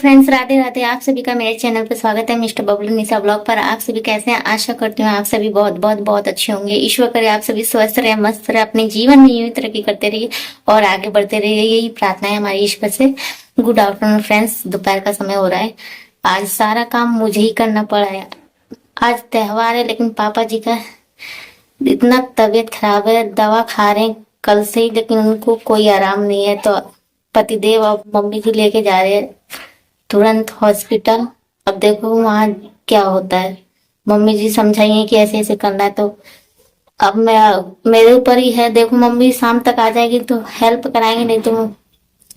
Friends, Radhe Radhe. आप सभी का मेरे चैनल पर स्वागत है मिस्टर बबलू निशा ब्लॉग पर। आप सभी कैसे हैं? आशा करती हूँ आप सभी बहुत बहुत बहुत अच्छे होंगे। ईश्वर करे आप सभी स्वस्थ रहे, मस्त रहे, अपने जीवन में यूं ही तरक्की करते रहिए और आगे बढ़ते रहिए, यही प्रार्थना है हमारी ईश्वर से। गुड आफ्टरनून फ्रेंड्स, दोपहर का समय हो रहा है। आज सारा काम मुझे ही करना पड़ा है। आज त्योहार है लेकिन पापा जी का इतना तबीयत खराब है, दवा खा रहे हैं कल से ही, लेकिन उनको कोई आराम नहीं है। तो पतिदेव और मम्मी जी लेके जा रहे हैं तुरंत हॉस्पिटल। अब देखो वहां क्या होता है। मम्मी जी समझाइए कि ऐसे ऐसे करना है, तो अब मैं मेरे ऊपर ही है। देखो मम्मी शाम तक आ जाएगी तो हेल्प कराएंगे, नहीं तो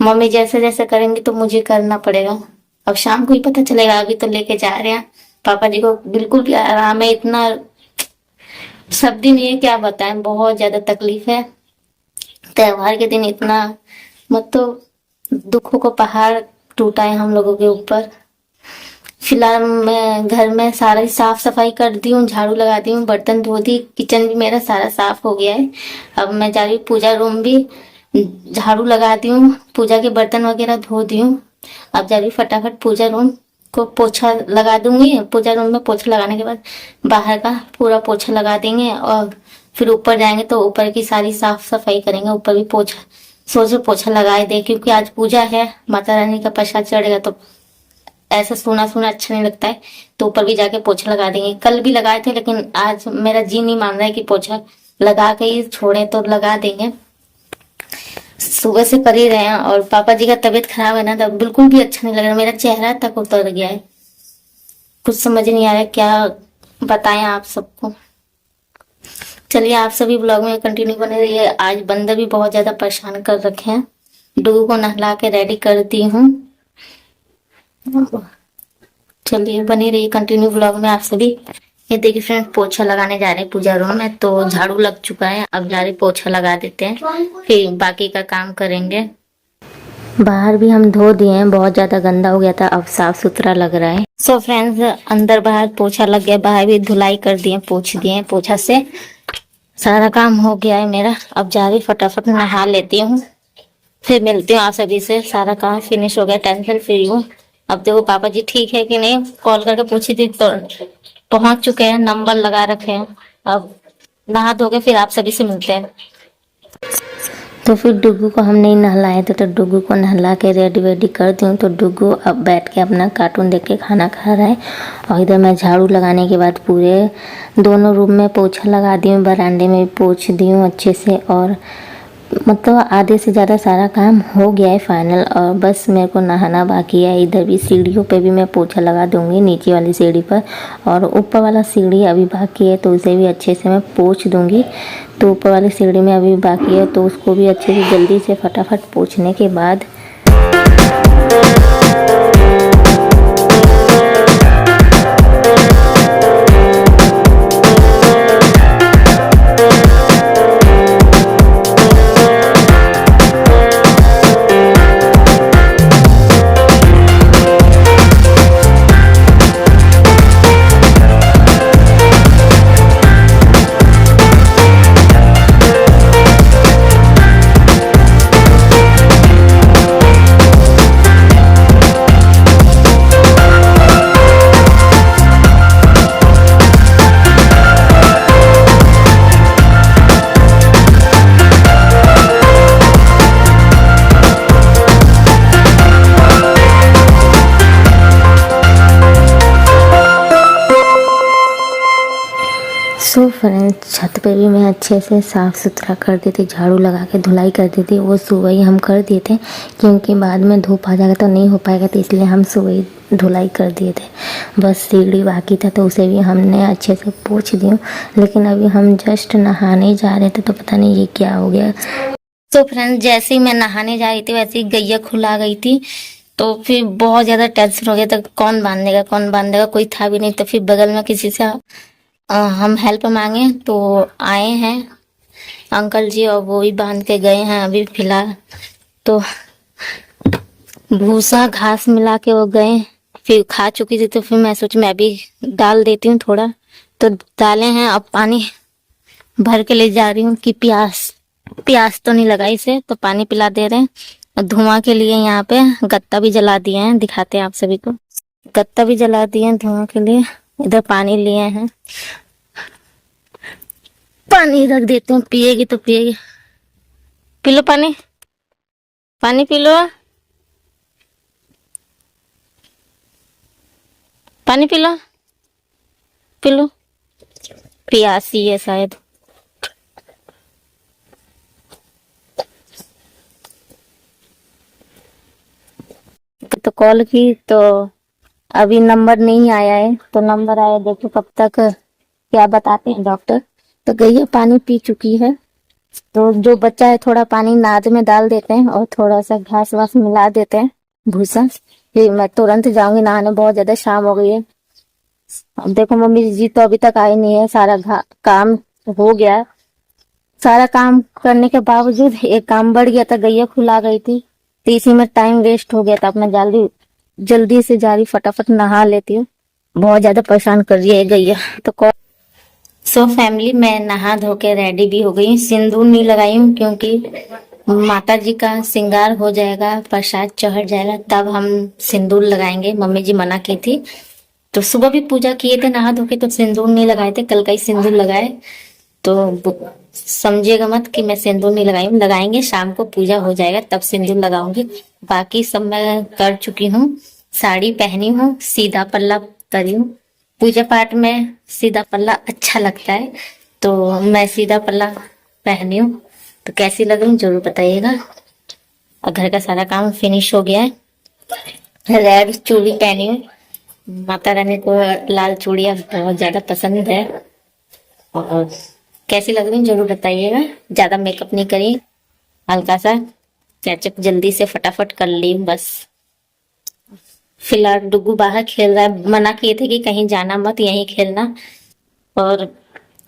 मम्मी जैसे जैसे करेंगी तो मुझे करना पड़ेगा। अब शाम को ही पता चलेगा, अभी तो लेके जा रहे हैं। पापा जी को बिल्कुल भी आराम है, इतना सब दिन ये क्या बताएं, बहुत ज्यादा तकलीफ है। त्योहार के दिन इतना मतलब दुखों को पहाड़ टूटा है हम लोगों के ऊपर। फिलहाल मैं घर में सारा ही साफ सफाई कर दी हूँ, झाड़ू लगा दी हूँ, बर्तन धो दी, किचन भी मेरा सारा साफ हो गया है। अब मैं जा रही हूँ पूजा रूम भी झाड़ू लगा दी हूँ, पूजा के बर्तन वगैरह धो दी हूँ। अब जा रही हूँ फटाफट पूजा रूम को पोछा लगा दूंगी। पूजा रूम में पोछा लगाने के बाद बाहर का पूरा पोछा लगा देंगे और फिर ऊपर जाएंगे तो ऊपर की सारी साफ सफाई करेंगे। ऊपर भी पोछा सोचे पोछा लगाए दे, क्योंकि आज पूजा है, माता रानी का प्रसाद चढ़ेगा तो ऐसा सूना सूना अच्छा नहीं लगता है। तो ऊपर भी जाके पोछा लगा देंगे। कल भी लगाए थे लेकिन आज मेरा जी नहीं मान रहा है कि पोछा लगा के ही छोड़े, तो लगा देंगे। सुबह से कर ही रहे हैं और पापा जी का तबीयत खराब है ना, तो बिल्कुल भी अच्छा नहीं लग रहा, मेरा चेहरा तक उतर गया है। कुछ समझ नहीं आ रहा है क्या बताएं आप सबको। चलिए आप सभी ब्लॉग में कंटिन्यू बने रहिए। आज बंदर भी बहुत ज्यादा परेशान कर रखे हैं। डुगू को नहला के रेडी कर दी हूँ। चलिए बनी रही कंटिन्यू ब्लॉग में आप सभी। ये देखिए फ्रेंड, पोछा लगाने जा रहे हैं पूजा रूम में, तो झाड़ू लग चुका है, अब जा रहे पोछा लगा देते हैं, फिर बाकी का काम करेंगे। बाहर भी हम धो दिए हैं, बहुत ज्यादा गंदा हो गया था, अब साफ सुथरा लग रहा है। सो फ्रेंड्स, अंदर बाहर पोछा लग गया, बाहर भी धुलाई कर दिए, पोछ दिए पोछा से। सारा काम हो गया है मेरा। अब जा रही फटाफट नहा लेती हूँ, फिर मिलती हूँ आप सभी से। सारा काम फिनिश हो गया, टेंशन फ्री हूँ। अब देखो पापा जी ठीक है कि नहीं, कॉल करके पूछी थी तो पहुंच चुके हैं, नंबर लगा रखे हैं। अब नहा धो के फिर आप सभी से मिलते हैं। तो फिर डुगू को हम नहीं नहलाए थे, तो डुगू को नहला के रेडी वेडी कर दी हूँ। तो डुगू अब बैठ के अपना कार्टून देख के खाना खा रहा है और इधर मैं झाड़ू लगाने के बाद पूरे दोनों रूम में पोछा लगा दी हूँ, बरामदे में भी पोछ दी हूँ अच्छे से। और मतलब आधे से ज़्यादा सारा काम हो गया है फाइनल, और बस मेरे को नहाना बाकी है। इधर भी सीढ़ियों पे भी मैं पोछा लगा दूंगी, नीचे वाली सीढ़ी पर, और ऊपर वाला सीढ़ी अभी बाकी है तो उसे भी अच्छे से मैं पोछ दूंगी। तो ऊपर वाली सीढ़ी में अभी बाकी है तो उसको भी अच्छे से जल्दी से फटाफट पोछने के बाद सो फ्रेंड्स, छत पे भी मैं अच्छे से साफ़ सुथरा कर देती, झाड़ू लगा के धुलाई कर देती। वो सुबह ही हम कर दिए थे, क्योंकि बाद में धूप आ जाएगा तो नहीं हो पाएगा, तो इसलिए हम सुबह ही धुलाई कर दिए थे। बस सीढ़ी बाकी था तो उसे भी हमने अच्छे से पोंछ दी। लेकिन अभी हम जस्ट नहाने जा रहे थे तो पता नहीं ये क्या हो गया। तो फ्रेंड्स, जैसे ही मैं नहाने जा रही थी वैसे ही गैया खुला गई थी, तो फिर बहुत ज़्यादा टेंशन हो गया था, कौन बांधेगा कौन बांधेगा, कोई था भी नहीं। तो फिर बगल में किसी से हम हेल्प मांगे तो आए हैं अंकल जी, और वो ही बांध के गए हैं अभी फिलहाल। तो भूसा घास मिला के वो गए, फिर खा चुकी थी तो फिर मैं सोची मैं भी डाल देती हूँ थोड़ा, तो डाले हैं। अब पानी भर के ले जा रही हूँ कि प्यास तो नहीं लगा इसे, तो पानी पिला दे रहे हैं। धुआं के लिए यहाँ पे गत्ता भी जला दिए हैं, दिखाते हैं आप सभी को। गत्ता भी जला दिए हैं धुआं के लिए। इधर पानी लिए हैं, पानी रख देते हैं, पिएगी तो पिएगी। पी लो पानी, पानी पी लो, पानी पी लो, पी लो, प्यासी है शायद। तो कॉल की तो अभी नंबर नहीं आया है, तो नंबर आया देखो कब तक क्या बताते हैं डॉक्टर। तो गैया पानी पी चुकी है, तो जो बच्चा है थोड़ा पानी नाद में डाल देते हैं और थोड़ा सा घास वास मिला देते हैं, भूसा। फिर मैं तुरंत जाऊंगी नहाने, बहुत ज्यादा शाम हो गई है। अब देखो मम्मी जी तो अभी तक आई नहीं है, सारा काम हो गया। सारा काम करने के बावजूद एक काम बढ़ गया था, गैया खुला गई थी, तो इसी में टाइम वेस्ट हो गया था। अब मैं जल्दी से जा रही, फटाफट नहा लेती हूँ, बहुत ज्यादा परेशान कर रही है गैया। तो सो फैमिली, मैं नहा धो के रेडी भी हो गई। सिंदूर नहीं लगाई हूँ क्योंकि माता जी का श्रृंगार हो जाएगा, प्रसाद चढ़ जाएगा, तब हम सिंदूर लगाएंगे। मम्मी जी मना की थी, तो सुबह भी पूजा किए थे नहा धो के, तो सिंदूर नहीं लगाए थे। कल का ही सिंदूर लगाए, तो समझिएगा मत कि मैं सिंदूर नहीं लगाई हूँ। लगाएंगे, शाम को पूजा हो जाएगा तब सिंदूर लगाऊंगी। बाकी सब मैं कर चुकी हूँ, साड़ी पहनी हूँ, सीधा पल्ला करी हूँ। पूजा पाठ में सीधा पल्ला अच्छा लगता है, तो मैं सीधा पल्ला पहनी हूँ। तो कैसी लग रही जरूर बताइएगा। और घर का सारा काम फिनिश हो गया है। रेड चूड़ी पहनी हूँ, माता रानी को लाल चूड़ियाँ बहुत ज्यादा पसंद है। और कैसी लग रही जरूर बताइएगा। ज्यादा मेकअप नहीं करी, हल्का सा कैचअप जल्दी से फटाफट कर ली बस। फिलहाल डुगू बाहर खेल रहा है, मना किए थे कि कहीं जाना मत, यहीं खेलना। और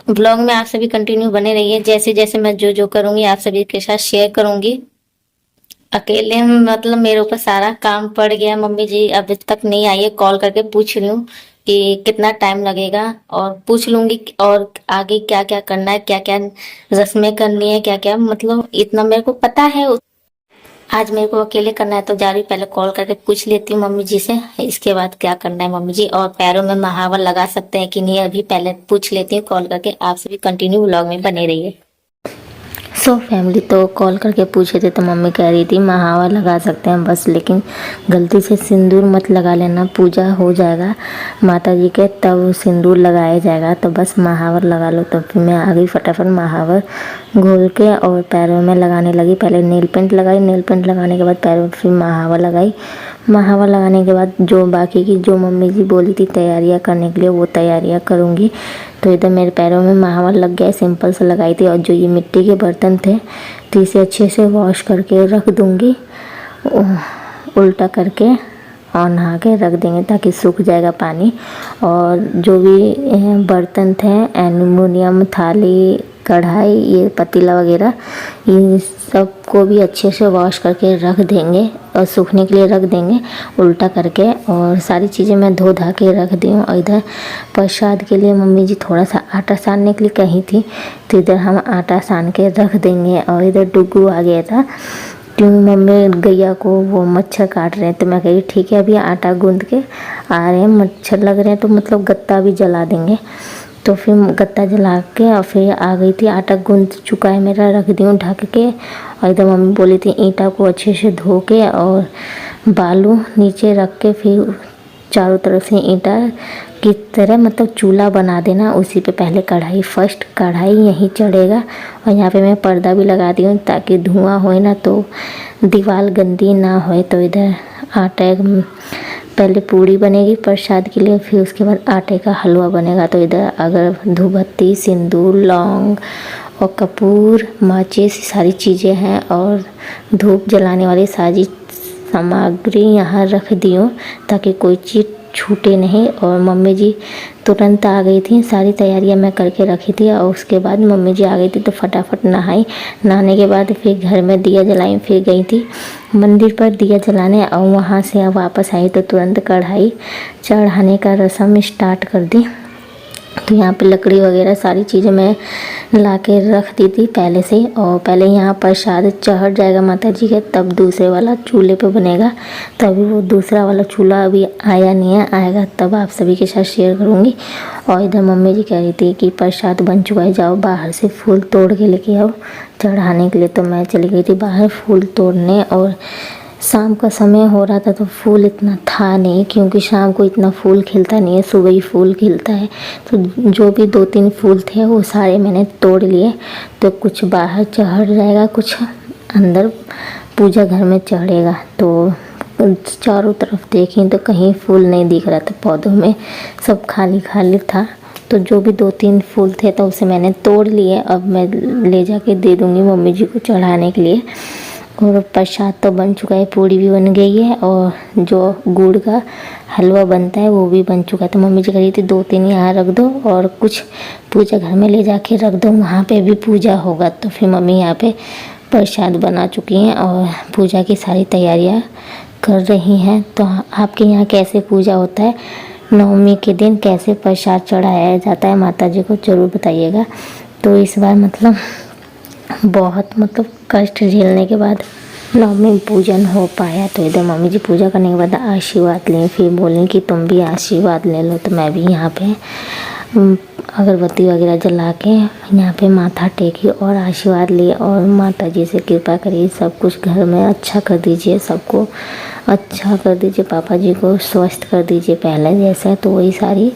ब्लॉग में आप सभी कंटिन्यू बने रहिए, जैसे जैसे मैं जो जो करूंगी आप सभी के साथ शेयर करूंगी। अकेले मतलब मेरे ऊपर सारा काम पड़ गया। मम्मी जी अभी तक नहीं आई है, कॉल करके पूछ रही हूँ कि कितना टाइम लगेगा, और पूछ लूंगी और आगे क्या क्या करना है, क्या क्या रस्में करनी है, क्या क्या, मतलब इतना मेरे को पता है। आज मेरे को अकेले करना है, तो जा रही पहले कॉल करके पूछ लेती हूँ मम्मी जी से, इसके बाद क्या करना है मम्मी जी। और पैरों में महावर लगा सकते हैं कि नहीं, अभी पहले पूछ लेती हूँ कॉल करके। आप सभी कंटिन्यू व्लॉग में बने रहिए। सो फैमिली, तो कॉल करके पूछे थे तो मम्मी कह रही थी महावर लगा सकते हैं बस, लेकिन गलती से सिंदूर मत लगा लेना, पूजा हो जाएगा माता जी के तब सिंदूर लगाया जाएगा, तो बस महावर लगा लो। तो फिर मैं आ गई फटाफट महावर घोल के और पैरों में लगाने लगी। पहले नेल पेंट लगाई, नेल पेंट लगाने के बाद पैरों में फिर महावर लगाई। महावर लगाने के बाद जो बाकी की जो मम्मी जी बोली थी तैयारियां करने के लिए, वो तैयारियां करूँगी। तो इधर मेरे पैरों में महावर लग गया, सिंपल से लगाई थी। और जो ये मिट्टी के बर्तन थे तो इसे अच्छे से वॉश करके रख दूँगी, उल्टा करके और नहा के रख देंगे ताकि सूख जाएगा पानी। और जो भी बर्तन थे, एल्युमिनियम थाली, कढ़ाई, ये पतीला वगैरह, इन सबको भी अच्छे से वॉश करके रख देंगे और सूखने के लिए रख देंगे उल्टा करके। और सारी चीज़ें मैं धो धा के रख दी हूँ। और इधर प्रसाद के लिए मम्मी जी थोड़ा सा आटा सानने के लिए कही थी, तो इधर हम आटा सान के रख देंगे। और इधर डुगू आ गया था क्योंकि मम्मी गैया को वो मच्छर काट रहे हैं, तो मैं कही ठीक है अभी आटा गूंद के आ रहे हैं, मच्छर लग रहे हैं तो मतलब गत्ता भी जला देंगे। तो फिर गत्ता जला के और फिर आ गई थी। आटा गूंद चुका है मेरा, रख दी हूँ ढक के। और इधर मम्मी बोली थी ईंटा को अच्छे से धो के और बालू नीचे रख के फिर चारों तरफ से ईंटा की तरह मतलब चूल्हा बना देना, उसी पे पहले कढ़ाई, फर्स्ट कढ़ाई यहीं चढ़ेगा। और यहाँ पे मैं पर्दा भी लगा दी हूँ ताकि धुआं होए ना तो दीवार गंदी ना होए। तो इधर आटा पहले पूड़ी बनेगी प्रसाद के लिए, फिर उसके बाद आटे का हलवा बनेगा। तो इधर अगर धूपबत्ती, सिंदूर, लौंग और कपूर, माचिस सारी चीज़ें हैं और धूप जलाने वाली सारी सामग्री यहाँ रख दी हूँ ताकि कोई चीज़ छूटे नहीं। और मम्मी जी तुरंत आ गई थी, सारी तैयारियां मैं करके रखी थी। और उसके बाद मम्मी जी आ गई थी तो फटाफट नहाई। नहाने के बाद फिर घर में दिया जलाई, फिर गई थी मंदिर पर दिया जलाने। और वहाँ से वापस आई तो तुरंत कढ़ाई चढ़ाने का रस्म स्टार्ट कर दी। तो यहाँ पे लकड़ी वगैरह सारी चीज़ें मैं ला के रख दी थी पहले से। और पहले यहाँ प्रसाद चढ़ जाएगा माता जी के, तब दूसरे वाला चूल्हे पे बनेगा। तभी वो दूसरा वाला चूल्हा अभी आया नहीं है, आएगा तब आप सभी के साथ शेयर करूँगी। और इधर मम्मी जी कह रही थी कि प्रसाद बन चुका है, जाओ बाहर से फूल तोड़ के लेके आओ चढ़ाने के लिए। तो मैं चली गई थी बाहर फूल तोड़ने। और शाम का समय हो रहा था तो फूल इतना था नहीं, क्योंकि शाम को इतना फूल खिलता नहीं है, सुबह ही फूल खिलता है। तो जो भी 2-3 फूल थे वो सारे मैंने तोड़ लिए। तो कुछ बाहर चढ़ जाएगा, कुछ अंदर पूजा घर में चढ़ेगा। तो चारों तरफ देखी तो कहीं फूल नहीं दिख रहा था, पौधों में सब खाली खाली था। तो जो भी 2-3 फूल थे तो उसे मैंने तोड़ लिए। अब मैं ले जाके दे दूँगी मम्मी जी को चढ़ाने के लिए। और प्रसाद तो बन चुका है, पूड़ी भी बन गई है और जो गुड़ का हलवा बनता है वो भी बन चुका है। तो मम्मी जी कह रही थी 2-3 यहाँ रख दो और कुछ पूजा घर में ले जाके रख दो, वहाँ पे भी पूजा होगा। तो फिर मम्मी यहाँ पे प्रसाद बना चुकी हैं और पूजा की सारी तैयारियाँ कर रही हैं। तो आपके यहाँ कैसे पूजा होता है, नवमी के दिन कैसे प्रसाद चढ़ाया जाता है माता जी को, ज़रूर बताइएगा। तो इस बार बहुत कष्ट झेलने के बाद नवमी पूजन हो पाया। तो इधर मम्मी जी पूजा करने के बाद आशीर्वाद लें, फिर बोलें कि तुम भी आशीर्वाद ले लो। तो मैं भी यहाँ पे अगरबत्ती वगैरह जला के यहाँ पे माथा टेकी और आशीर्वाद लिए और माता जी से कृपा करिए, सब कुछ घर में अच्छा कर दीजिए, सबको अच्छा कर दीजिए, पापा जी को स्वस्थ कर दीजिए पहले जैसा। तो वही सारी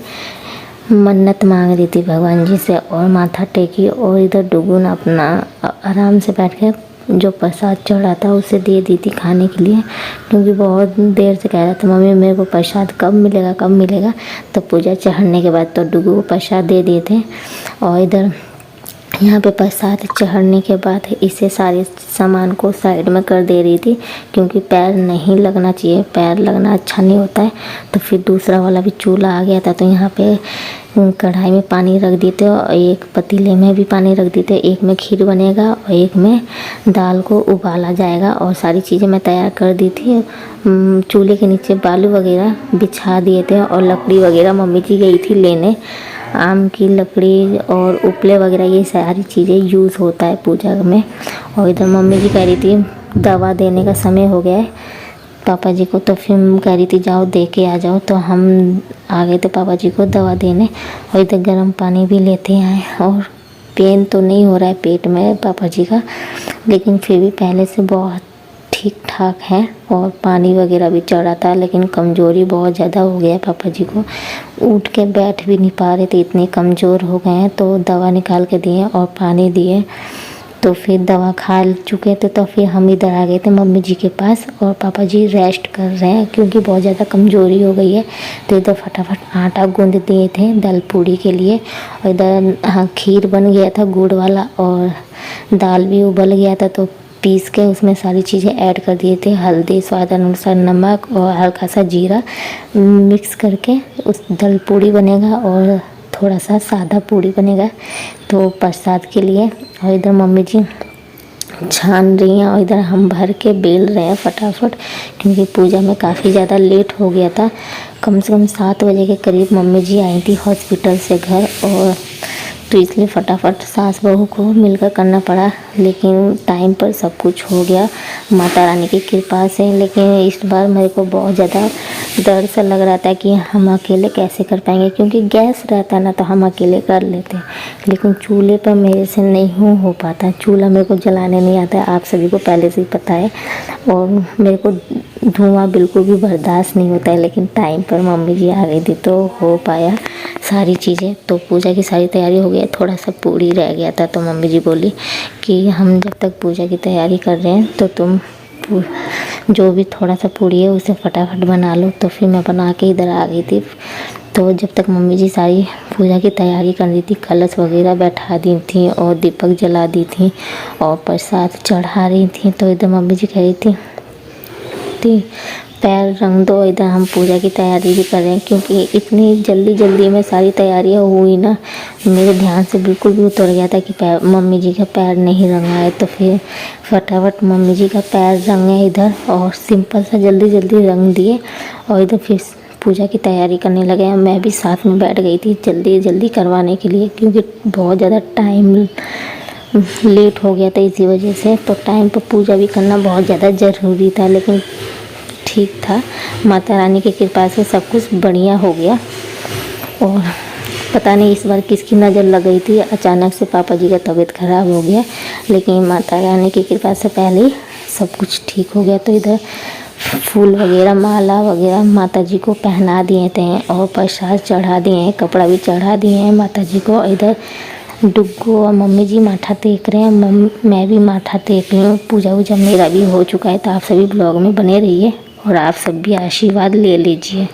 मन्नत मांग रही थी भगवान जी से और माथा टेकी। और इधर डुगुन अपना आराम से बैठ के जो प्रसाद चढ़ा था उसे दे दी थी खाने के लिए, क्योंकि बहुत देर से कह रहा था मम्मी मेरे को प्रसाद कब मिलेगा कब मिलेगा। तो पूजा चढ़ने के बाद तो डुगु को प्रसाद दे दिए थे। और इधर यहाँ पे प्रसाद चढ़ने के बाद इसे सारे सामान को साइड में कर दे रही थी, क्योंकि पैर नहीं लगना चाहिए, पैर लगना अच्छा नहीं होता है। तो फिर दूसरा वाला भी चूल्हा आ गया था, तो यहाँ पे कढ़ाई में पानी रख दिए थे और एक पतीले में भी पानी रख दिए थे। एक में खीर बनेगा और एक में दाल को उबाला जाएगा। और सारी चीज़ें मैं तैयार कर दी थी। चूल्हे के नीचे बालू वगैरह बिछा दिए थे और लकड़ी वगैरह मम्मी जी गई थी लेने, आम की लकड़ी और उपले वगैरह, ये सारी चीज़ें यूज़ होता है पूजा में। और इधर मम्मी जी कह रही थी दवा देने का समय हो गया है पापा जी को, तो फिर कह रही थी जाओ दे के आ जाओ। तो हम आ गए थे पापा जी को दवा देने। और इधर गर्म पानी भी लेते आए। और पेन तो नहीं हो रहा है पेट में पापा जी का, लेकिन फिर भी पहले से बहुत ठीक ठाक है। और पानी वगैरह भी चढ़ा था, लेकिन कमज़ोरी बहुत ज़्यादा हो गया है पापा जी को, उठ के बैठ भी नहीं पा रहे थे, इतने कमज़ोर हो गए हैं। तो दवा निकाल के दिए और पानी दिए। तो फिर दवा खा चुके थे तो फिर हम इधर आ गए थे मम्मी जी के पास। और पापा जी रेस्ट कर रहे हैं क्योंकि बहुत ज़्यादा कमज़ोरी हो गई है। तो इधर फटाफट आटा गूंद दिए थे दाल पूड़ी के लिए। और इधर खीर बन गया था गुड़ वाला और दाल भी उबल गया था। तो पीस के उसमें सारी चीज़ें ऐड कर दिए थे, हल्दी, स्वाद अनुसार नमक और हल्का सा जीरा मिक्स करके उस दाल पूड़ी बनेगा और थोड़ा सा सादा पूड़ी बनेगा तो प्रसाद के लिए। और इधर मम्मी जी छान रही हैं और इधर हम भर के बेल रहे हैं फटाफट, क्योंकि पूजा में काफ़ी ज़्यादा लेट हो गया था। कम से कम 7 बजे के करीब मम्मी जी आई थी हॉस्पिटल से घर, और तो इसलिए फटाफट सास बहू को मिलकर करना पड़ा। लेकिन टाइम पर सब कुछ हो गया माता रानी की कृपा से। लेकिन इस बार मेरे को बहुत ज़्यादा डर सा लग रहा था कि हम अकेले कैसे कर पाएंगे, क्योंकि गैस रहता ना तो हम अकेले कर लेते, लेकिन चूल्हे पर मेरे से नहीं हो पाता। चूल्हा मेरे को जलाने नहीं आता है, आप सभी को पहले से ही पता है। और मेरे को धुआं बिल्कुल भी बर्दाश्त नहीं होता है। लेकिन टाइम पर मम्मी जी आ गई थी तो हो पाया सारी चीज़ें। तो पूजा की सारी तैयारी हो गई, थोड़ा सा पूड़ी रह गया था। तो मम्मी जी बोली कि हम जब तक पूजा की तैयारी कर रहे हैं तो तुम जो भी थोड़ा सा पूड़ी है उसे फटाफट बना लो। तो फिर मैं बना के इधर आ गई थी। तो जब तक मम्मी जी सारी पूजा की तैयारी कर रही थी, कलश वगैरह बैठा दी थी और दीपक जला दी थी और प्रसाद चढ़ा रही थी। तो इधर मम्मी जी कह रही थी पैर रंग दो, इधर हम पूजा की तैयारी भी कर रहे हैं। क्योंकि इतनी जल्दी में सारी तैयारियां हुई ना, मेरे ध्यान से बिल्कुल भी उतर गया था कि मम्मी जी का पैर नहीं रंगा है। तो फिर फटाफट मम्मी जी का पैर रंगे इधर और सिंपल सा जल्दी रंग दिए। और इधर फिर पूजा की तैयारी करने लगे हैं। मैं भी साथ में बैठ गई थी जल्दी जल्दी करवाने के लिए, क्योंकि बहुत ज़्यादा टाइम लेट हो गया था इसी वजह से। तो टाइम पर पूजा भी करना बहुत ज़्यादा ज़रूरी था, लेकिन ठीक था, माता रानी की कृपा से सब कुछ बढ़िया हो गया। और पता नहीं इस बार किसकी नज़र लग गई थी, अचानक से पापा जी का तबीयत ख़राब हो गया, लेकिन माता रानी की कृपा से पहले ही सब कुछ ठीक हो गया। तो इधर फूल वगैरह, माला वगैरह माता जी को पहना दिए थे और प्रसाद चढ़ा दिए हैं, कपड़ा भी चढ़ा दिए हैं माता जी को। इधर डुग्गू और मम्मी जी माथा टेक रहे हैं, मैं भी माथा टेक रही हूँ। पूजा वूजा मेरा भी हो चुका है। तो आप सभी ब्लॉग में बने रहिए और आप सब भी आशीर्वाद ले लीजिए।